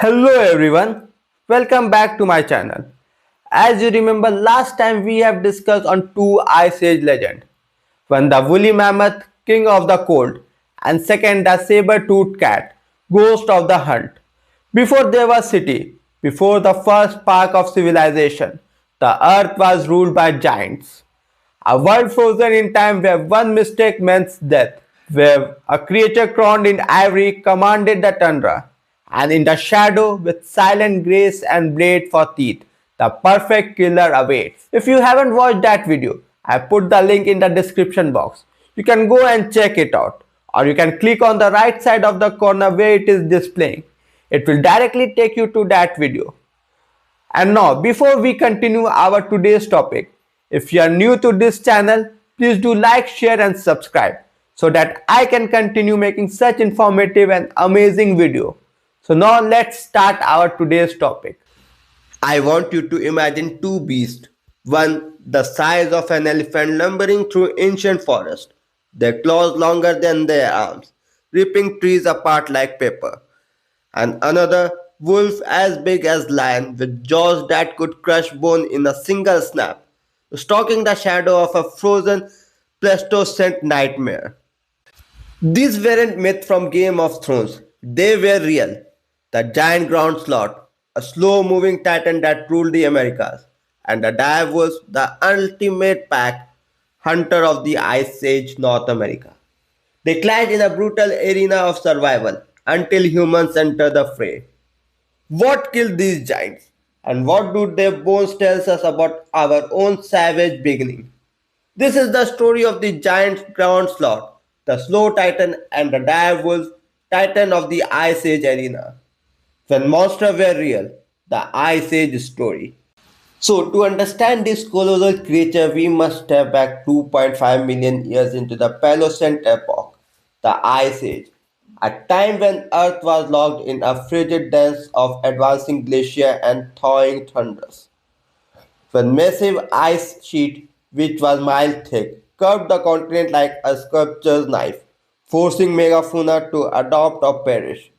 Hello everyone, welcome back to my channel. As you remember, last time we have discussed on two Ice Age legend. One the woolly mammoth, king of the cold, and second the saber-toothed cat, ghost of the hunt. Before there was city, before the first spark of civilization, the earth was ruled by giants. A world frozen in time where one mistake meant death, where a creature crowned in ivory commanded the tundra, and in the shadow, with silent grace and blade for teeth, the perfect killer awaits. If you haven't watched that video, I put the link in the description box. You can go and check it out, or you can click on the right side of the corner where it is displaying. It will directly take you to that video. And now, before we continue our today's topic, if you are new to this channel, please do like, share and subscribe so that I can continue making such informative and amazing video. So now let's start our today's topic. I want you to imagine two beasts, one the size of an elephant lumbering through ancient forest, their claws longer than their arms, ripping trees apart like paper, and another wolf as big as lion with jaws that could crush bone in a single snap, stalking the shadow of a frozen Pleistocene nightmare. These weren't myths from Game of Thrones, they were real. The Giant Ground Sloth, a slow-moving titan that ruled the Americas, and the dire was the ultimate pack hunter of the Ice Age North America. They clashed in a brutal arena of survival until humans entered the fray. What killed these giants? And what do their bones tell us about our own savage beginning? This is the story of the giant ground sloth, the slow titan and the dire wolf titan of the Ice Age arena. When monsters were real, the Ice Age story. So, to understand this colossal creature, we must step back 2.5 million years into the Paleocene epoch, the Ice Age, a time when Earth was locked in a frigid dance of advancing glacier and thawing thunders. When massive ice sheet, which was mile thick, curved the continent like a sculptor's knife, forcing megafauna to adopt or perish.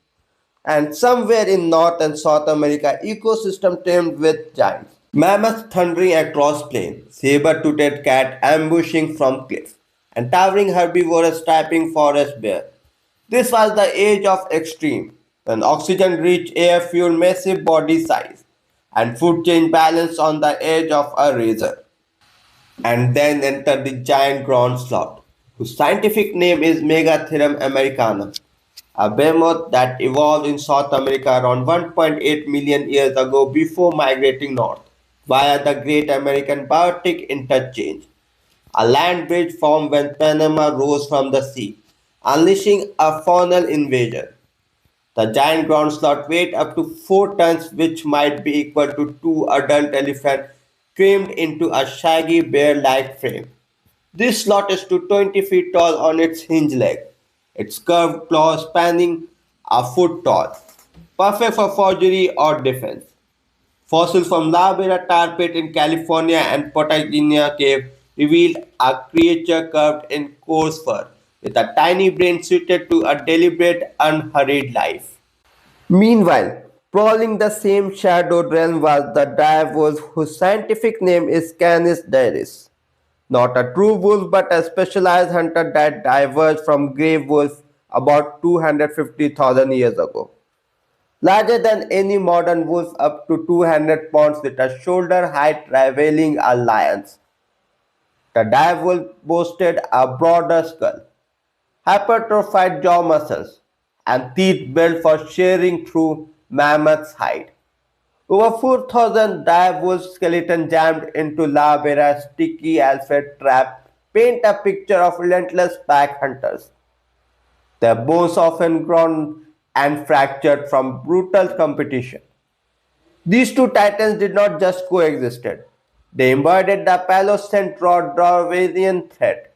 And somewhere in North and South America, ecosystem teemed with giants. Mammoths thundering across plains, saber-toothed cat ambushing from cliffs, and towering herbivores striping forest bare. This was the age of extreme, when oxygen-rich air fueled massive body size, and food chain balance on the edge of a razor. And then entered the giant ground sloth, whose scientific name is Megatherium americana, a behemoth that evolved in South America around 1.8 million years ago before migrating north via the Great American Biotic Interchange. A land bridge formed when Panama rose from the sea, unleashing a faunal invasion. The giant ground sloth weighed up to 4 tons, which might be equal to two adult elephants crammed into a shaggy bear-like frame. This sloth is to 20 feet tall on its hinge leg, its curved claws spanning a foot tall, perfect for forgery or defense. Fossils from La Vera tar pit in California and Patagonia cave revealed a creature carved in coarse fur, with a tiny brain suited to a deliberate, unhurried life. Meanwhile, prowling the same shadowed realm was the dire wolf whose scientific name is Canis diris. Not a true wolf but a specialized hunter that diverged from grey wolf about 250,000 years ago. Larger than any modern wolf, up to 200 pounds with a shoulder height rivaling a lion's. The dire wolf boasted a broader skull, hypertrophied jaw muscles, and teeth built for shearing through mammoth's hide. Over 4,000 dire wolf skeletons jammed into La Vera's sticky alphabet trap paint a picture of relentless pack hunters, their bones often ground and fractured from brutal competition. These two titans did not just coexist, they embodied the Paleocene Darwinian threat,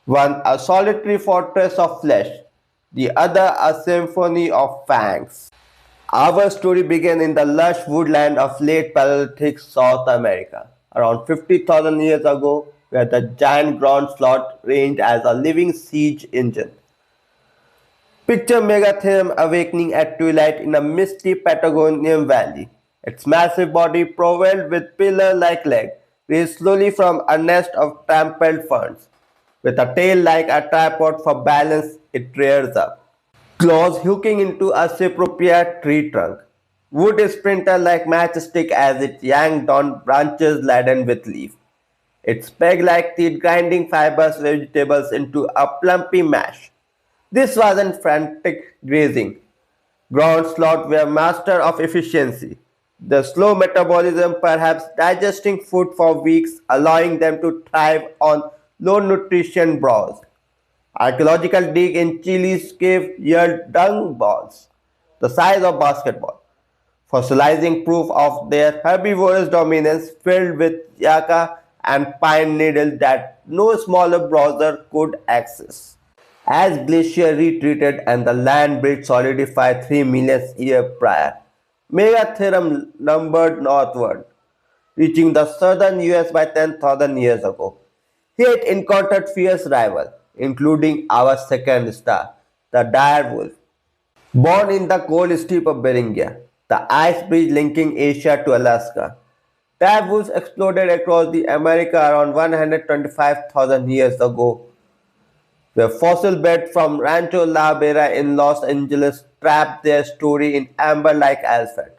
one a solitary fortress of flesh, the other a symphony of fangs. Our story began in the lush woodland of late Paleolithic South America, around 50,000 years ago, where the giant ground sloth reigned as a living siege engine. Picture Megatherium awakening at twilight in a misty Patagonian valley. Its massive body propelled with pillar-like legs raised slowly from a nest of trampled ferns. With a tail like a tripod for balance, it rears up. Claws hooking into a cypripea tree trunk. Wood splinter like matchstick as it yanked on branches laden with leaf. Its peg-like teeth grinding fibrous vegetables into a plumpy mash. This wasn't frantic grazing. Ground sloth were master of efficiency. The slow metabolism, perhaps digesting food for weeks, allowing them to thrive on low nutrition browse. Archaeological dig in Chile's cave yield dung balls, the size of basketball, fossilizing proof of their herbivorous dominance filled with yucca and pine needles that no smaller browser could access. As glacier retreated and the land bridge solidified 3 million years prior, Megatherium lumbered northward, reaching the southern US by 10,000 years ago. Here it encountered fierce rivals, including our second star, the dire wolf. Born in the cold steppe of Beringia, the ice bridge linking Asia to Alaska, dire wolves exploded across the America around 125,000 years ago, where fossil beds from Rancho La Vera in Los Angeles trapped their story in amber-like asphalt.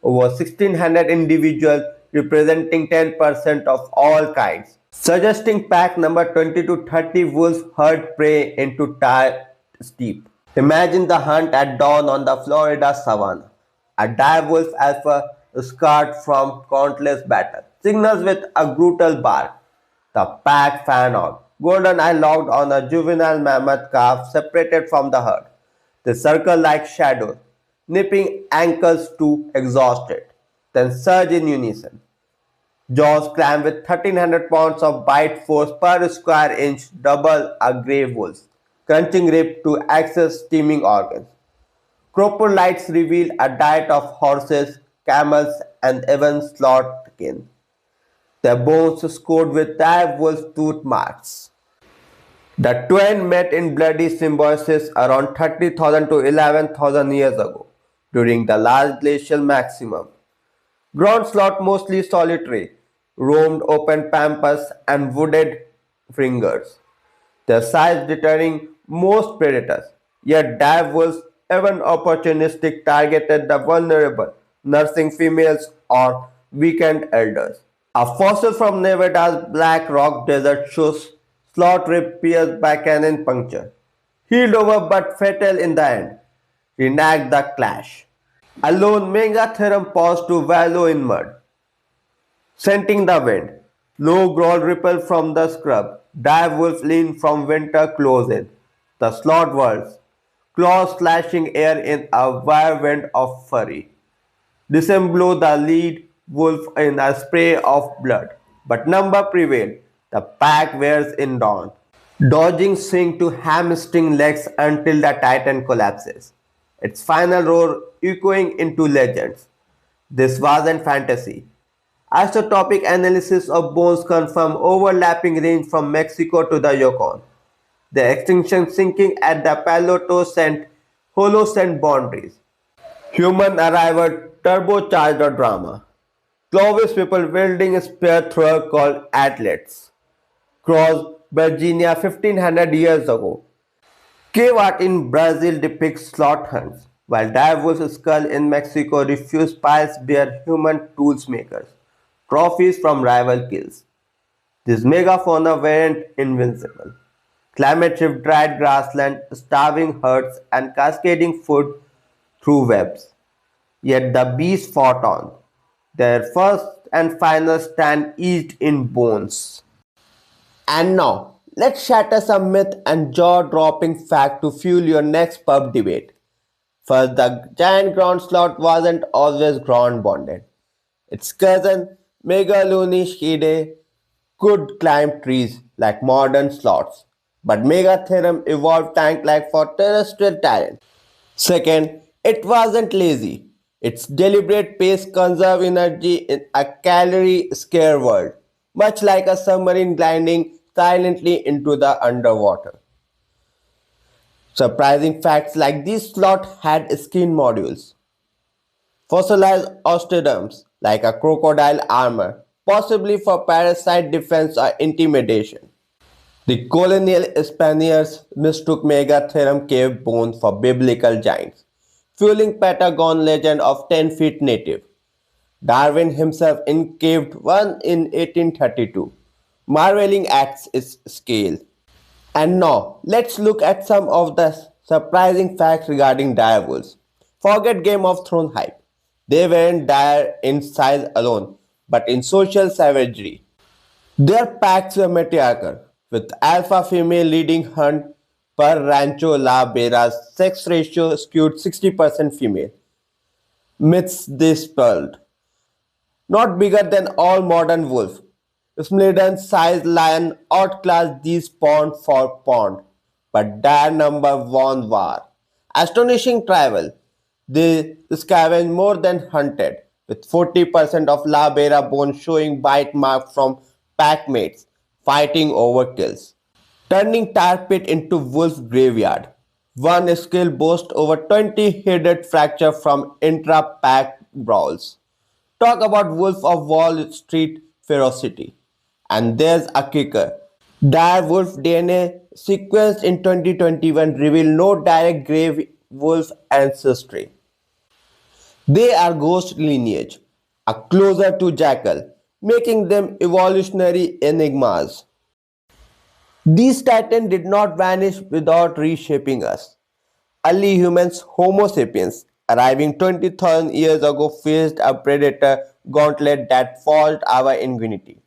Over 1,600 individuals representing 10% of all kinds, suggesting pack number 20 to 30 wolves herd prey into tire steep. Imagine the hunt at dawn on the Florida savanna. A dire wolf alpha scarred from countless battles, signals with a brutal bark. The pack fan out. Golden eye locked on a juvenile mammoth calf separated from the herd. They circle like shadows, nipping ankles to exhaust it, then surge in unison. Jaws clamp with 1,300 pounds of bite force per square inch, double a grey wolf's, crunching rib to access steaming organs. Coprolites reveal a diet of horses, camels, and even slothkin, their bones scored with dire wolf tooth marks. The twain met in bloody symbiosis around 30,000 to 11,000 years ago, during the last glacial maximum. Ground sloth, mostly solitary, roamed open pampas and wooded fringers, their size deterring most predators. Yet dire wolves, even opportunistic, targeted the vulnerable, nursing females or weakened elders. A fossil from Nevada's Black Rock Desert shows sloth rib pierced by cannon puncture, healed over but fatal in the end, reenact the clash. Alone, Megatherium paused to wallow in mud, scenting the wind. Low growl rippled from the scrub. Dire wolf leaned from winter close in. The sloth whirls, claws slashing air in a whirlwind of fury. Disembowel the lead wolf in a spray of blood. But number prevailed. The pack wears in dawn, dodging swing to hamstring legs until the titan collapses, its final roar echoing into legends. This wasn't fantasy. Isotopic analysis of bones confirm overlapping range from Mexico to the Yukon. The extinction sinking at the Paleocene Holocene boundaries. Human arrival turbocharged the drama. Clovis people wielding a spear thrower called athletes. Crossed Virginia 1500 years ago. Cave art in Brazil depicts sloth hunts, while diverse skull in Mexico refuse piles bear human tools makers, trophies from rival kills. This megafauna weren't invincible. Climate shift dried grassland, starving herds, and cascading food through webs. Yet the beasts fought on, their first and final stand eased in bones. And now, let's shatter some myth and jaw-dropping fact to fuel your next pub debate. First, the giant ground sloth wasn't always ground bonded. Its cousin, Megalonychidae, could climb trees like modern sloths, but Megatherium evolved tank-like for terrestrial terrain. Second, it wasn't lazy. Its deliberate pace conserved energy in a calorie-scarce world, much like a submarine gliding silently into the underwater. Surprising facts like these sloth had skin modules, fossilized osteoderms like a crocodile armor, possibly for parasite defense or intimidation. The colonial Spaniards mistook Megatherium cave bones for biblical giants, fueling Patagon legend of 10 feet native. Darwin himself encaved one in 1832, marveling at its scale. And now, let's look at some of the surprising facts regarding direwolves. Forget Game of Thrones hype. They weren't dire in size alone, but in social savagery. Their packs were matriarchal, with alpha female leading hunt per Rancho La Bera's sex ratio skewed 60% female. Myths dispelled. Not bigger than all modern wolves. Smilden-sized lion outclassed these pound for pound, but their number won war. Astonishing travel. They scavenged more than hunted, with 40% of La Bera bones showing bite marks from pack mates fighting over kills. Turning tar pit into wolf graveyard. One skill boasts over 20 hidden fractures from intra-pack brawls. Talk about Wolf of Wall Street ferocity. And there's a kicker. Dire wolf DNA sequenced in 2021 reveal no direct grave wolf ancestry. They are ghost lineage, a closer to jackal, making them evolutionary enigmas. These titans did not vanish without reshaping us. Early humans, Homo sapiens, arriving 20,000 years ago, faced a predator gauntlet that forged our ingenuity.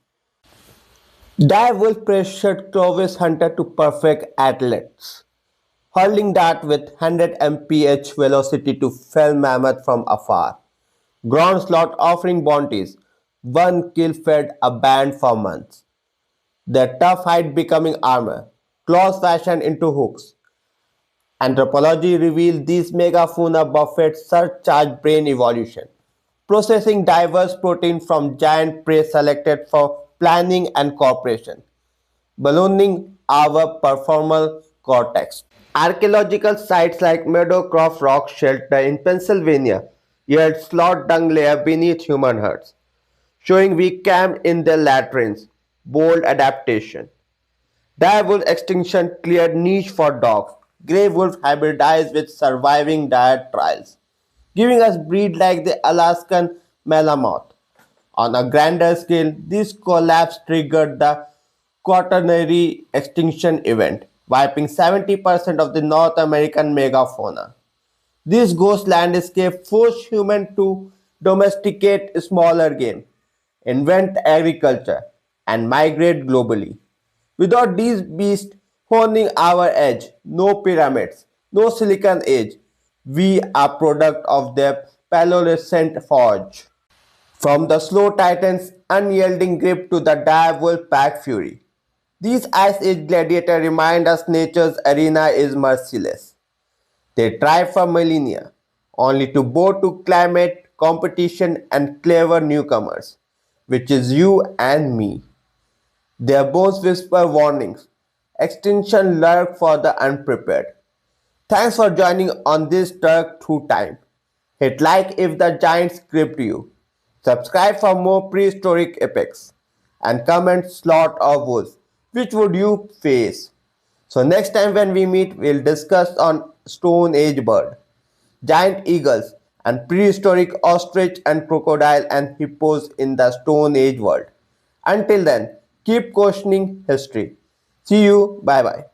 Dire wolf pressured Clovis hunter to perfect athletes, hurling dart with 100 mph velocity to fell mammoth from afar. Ground sloth offering bounties, one kill fed a band for months. Their tough hide becoming armor, claws fashioned into hooks. Anthropology revealed these megafauna buffets surcharged brain evolution, processing diverse protein from giant prey selected for planning and cooperation, ballooning our performal cortex. Archaeological sites like Meadowcroft Rock Shelter in Pennsylvania yield sloth dung layer beneath human huts, showing we camped in their latrines. Bold adaptation. Direwolf extinction cleared niche for dogs. Grey wolf hybridized with surviving dire trials, giving us breed like the Alaskan Malamuth. On a grander scale, this collapse triggered the Quaternary extinction event, wiping 70% of the North American megafauna. This ghost landscape forced humans to domesticate smaller game, invent agriculture, and migrate globally. Without these beasts honing our edge, no pyramids, no Silicon Age, we are product of their Paleolithic forge. From the slow titan's unyielding grip to the direwolf pack fury, these Ice Age gladiators remind us nature's arena is merciless. They thrive for millennia, only to bow to climate, competition, and clever newcomers, which is you and me. Their bones whisper warnings. Extinction lurk for the unprepared. Thanks for joining on this trek through time. Hit like if the giants gripped you. Subscribe for more prehistoric epics. And comment sloth or wolf. Which would you face? So next time when we meet, we'll discuss on Stone Age bird, giant eagles, and prehistoric ostrich and crocodile and hippos in the Stone Age world. Until then, keep questioning history. See you. Bye bye.